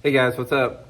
Hey guys, what's up?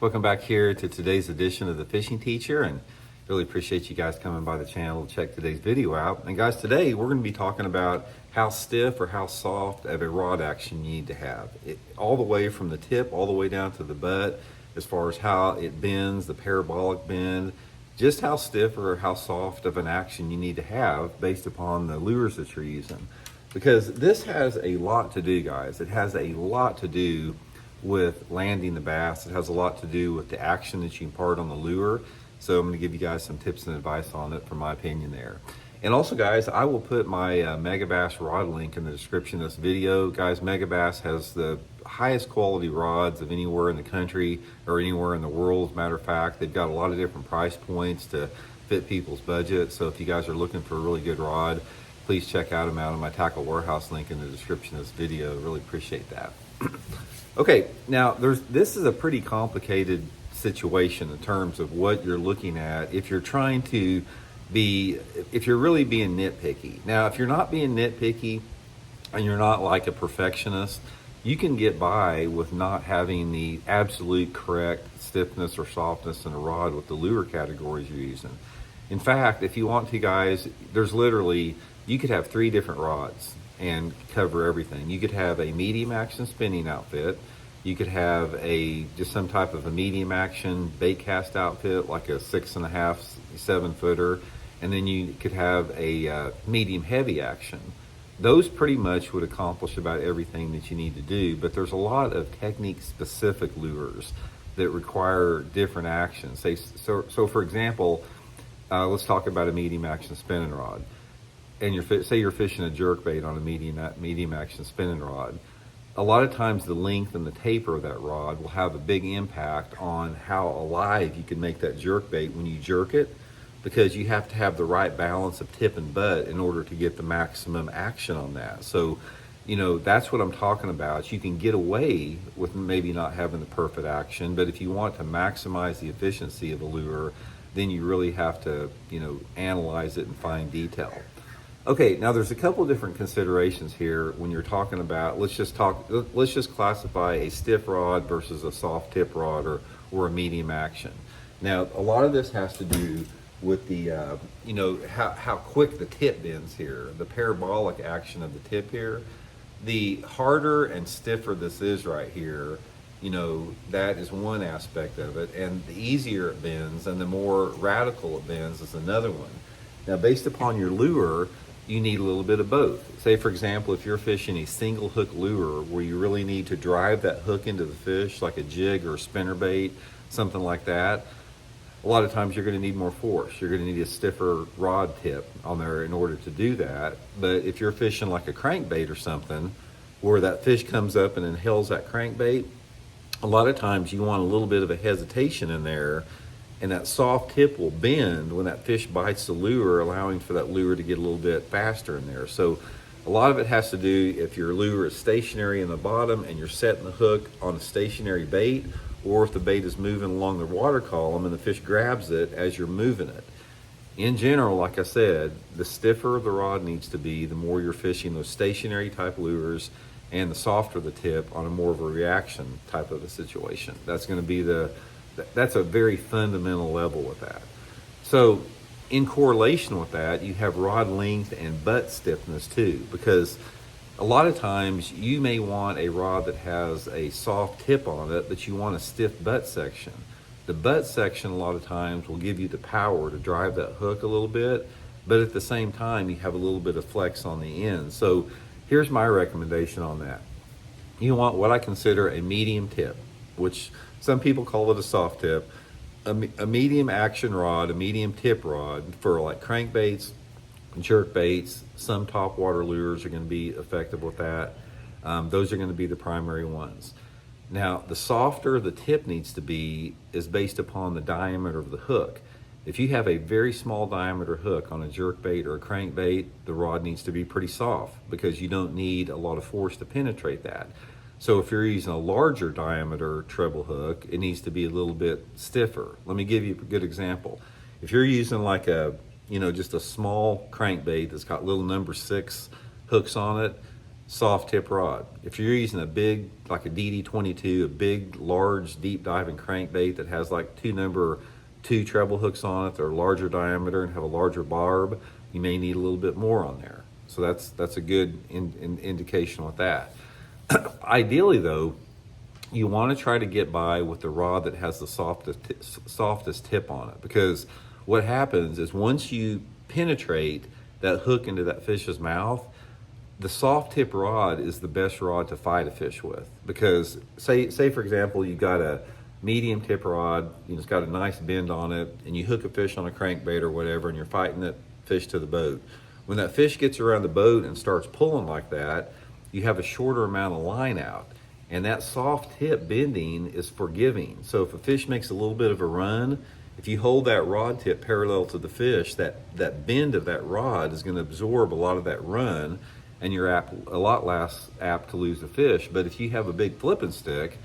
Welcome back here to today's edition of the Fishing Teacher, and really appreciate you guys coming by the channel to check today's video out. And guys, today we're going to be talking about how stiff or how soft of a rod action you need to have. All the way from the tip all the way down to the butt, as far as how it bends, the parabolic bend, just how stiff or how soft of an action you need to have based upon the lures that you're using. Because this has a lot to do, guys. It has a lot to do with landing the bass. It has a lot to do with the action that you impart on the lure. So I'm going to give you guys some tips and advice on it from my opinion there. And also guys, I will put my Megabass Rod link in the description of this video. Guys, Megabass has the highest quality rods of anywhere in the country or anywhere in the world. As a matter of fact, they've got a lot of different price points to fit people's budget. So if you guys are looking for a really good rod, please check out them out on my Tackle Warehouse link in the description of this video. Really appreciate that. Okay, now this is a pretty complicated situation in terms of what you're looking at if you're trying to if you're really being nitpicky. Now, if you're not being nitpicky and you're not like a perfectionist, you can get by with not having the absolute correct stiffness or softness in a rod with the lure categories you're using. In fact, if you want to, guys, you could have 3 different rods and cover everything. You could have a medium action spinning outfit. You could have just some type of a medium action bait cast outfit, like a 6.5, 7 footer. And then you could have a medium heavy action. Those pretty much would accomplish about everything that you need to do, but there's a lot of technique specific lures that require different actions. So for example, let's talk about a medium action spinning rod. And say you're fishing a jerkbait on a medium action spinning rod. A lot of times the length and the taper of that rod will have a big impact on how alive you can make that jerkbait when you jerk it, because you have to have the right balance of tip and butt in order to get the maximum action on that. So, that's what I'm talking about. You can get away with maybe not having the perfect action, but if you want to maximize the efficiency of a lure, then you really have to, analyze it in fine detail. Okay, now there's a couple different considerations here when you're talking about, let's just classify a stiff rod versus a soft tip rod or a medium action. Now, a lot of this has to do with the, how quick the tip bends here, the parabolic action of the tip here. The harder and stiffer this is right here, that is one aspect of it, and the easier it bends and the more radical it bends is another one. Now, based upon your lure, you need a little bit of both. Say, for example, if you're fishing a single hook lure where you really need to drive that hook into the fish, like a jig or a spinnerbait, something like that, a lot of times you're going to need more force. You're going to need a stiffer rod tip on there in order to do that. But if you're fishing like a crankbait or something, where that fish comes up and inhales that crankbait, a lot of times you want a little bit of a hesitation in there, and that soft tip will bend when that fish bites the lure, allowing for that lure to get a little bit faster in there. So a lot of it has to do if your lure is stationary in the bottom and you're setting the hook on a stationary bait, or if the bait is moving along the water column and the fish grabs it as you're moving it. In general, like I said, the stiffer the rod needs to be, the more you're fishing those stationary type lures, and the softer the tip on a more of a reaction type of a situation. That's going to be that's a very fundamental level with that. So in correlation with that, you have rod length and butt stiffness too, because a lot of times you may want a rod that has a soft tip on it, but you want a stiff butt section. The butt section a lot of times will give you the power to drive that hook a little bit, but at the same time you have a little bit of flex on the end. So here's my recommendation on that. You want what I consider a medium tip, which some people call it a soft tip, a medium action rod, a medium tip rod for like crankbaits, jerk baits. Some top water lures are going to be effective with that. Those are going to be the primary ones. Now, the softer the tip needs to be is based upon the diameter of the hook. If you have a very small diameter hook on a jerk bait or a crankbait, the rod needs to be pretty soft because you don't need a lot of force to penetrate that. So if you're using a larger diameter treble hook, it needs to be a little bit stiffer. Let me give you a good example. If you're using like just a small crankbait that's got little number 6 hooks on it, soft tip rod. If you're using a big, like a DD22, a big, large, deep diving crankbait that has like number 2 treble hooks on it that are larger diameter and have a larger barb, you may need a little bit more on there. So that's a good indication with that. Ideally though, you want to try to get by with the rod that has the softest tip on it, because what happens is once you penetrate that hook into that fish's mouth, the soft tip rod is the best rod to fight a fish with. Because say for example, you got a medium tip rod, it's got a nice bend on it, and you hook a fish on a crankbait or whatever, and you're fighting that fish to the boat. When that fish gets around the boat and starts pulling like that, you have a shorter amount of line out, and that soft tip bending is forgiving. So if a fish makes a little bit of a run, if you hold that rod tip parallel to the fish, that bend of that rod is going to absorb a lot of that run, and you're a lot less apt to lose the fish. But if you have a big flipping stick,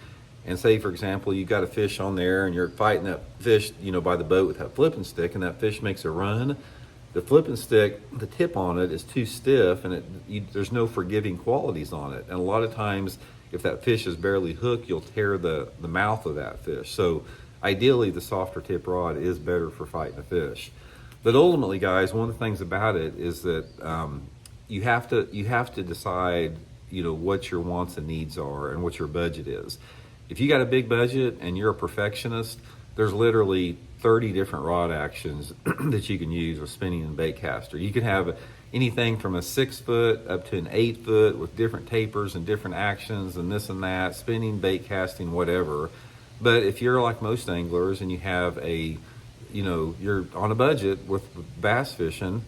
and say for example you got a fish on there and you're fighting that fish by the boat with that flipping stick, and that fish makes a run, the flipping stick, the tip on it is too stiff, and there's no forgiving qualities on it. And a lot of times if that fish is barely hooked, you'll tear the mouth of that fish. So ideally the softer tip rod is better for fighting a fish. But ultimately guys, one of the things about it is that you have to decide what your wants and needs are and what your budget is. If you got a big budget and you're a perfectionist, there's literally 30 different rod actions that you can use with spinning and bait caster. You can have anything from a 6 foot up to an 8 foot with different tapers and different actions and this and that, spinning, bait casting, whatever. But if you're like most anglers and you have you're on a budget with bass fishing,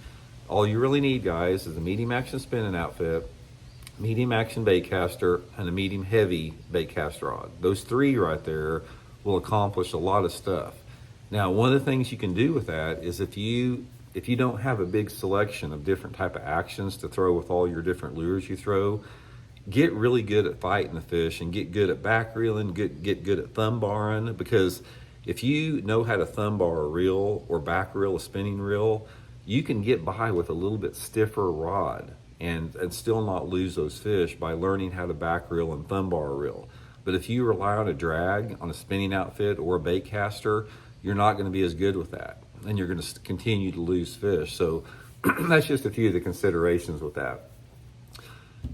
all you really need, guys, is a medium action spinning outfit, medium action bait caster, and a medium heavy bait cast rod. Those 3 right there will accomplish a lot of stuff. Now, one of the things you can do with that is if you don't have a big selection of different type of actions to throw with all your different lures you throw, get really good at fighting the fish and get good at back reeling, get good at thumb barring. Because if you know how to thumb bar a reel or back reel a spinning reel, you can get by with a little bit stiffer rod and still not lose those fish by learning how to back reel and thumb bar a reel. But if you rely on a drag on a spinning outfit or a bait caster, you're not going to be as good with that, and you're going to continue to lose fish. So that's just a few of the considerations with that.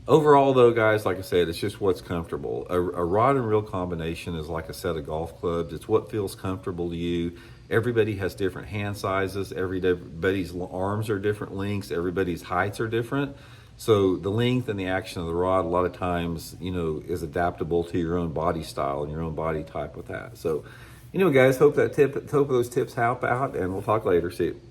Overall though, guys, like I said, it's just what's comfortable. A rod and reel combination is like a set of golf clubs. It's what feels comfortable to you. Everybody has different hand sizes. Everybody's arms are different lengths. Everybody's heights are different. So the length and the action of the rod a lot of times, is adaptable to your own body style and your own body type with that. So, guys, hope those tips help out, and we'll talk later. See you.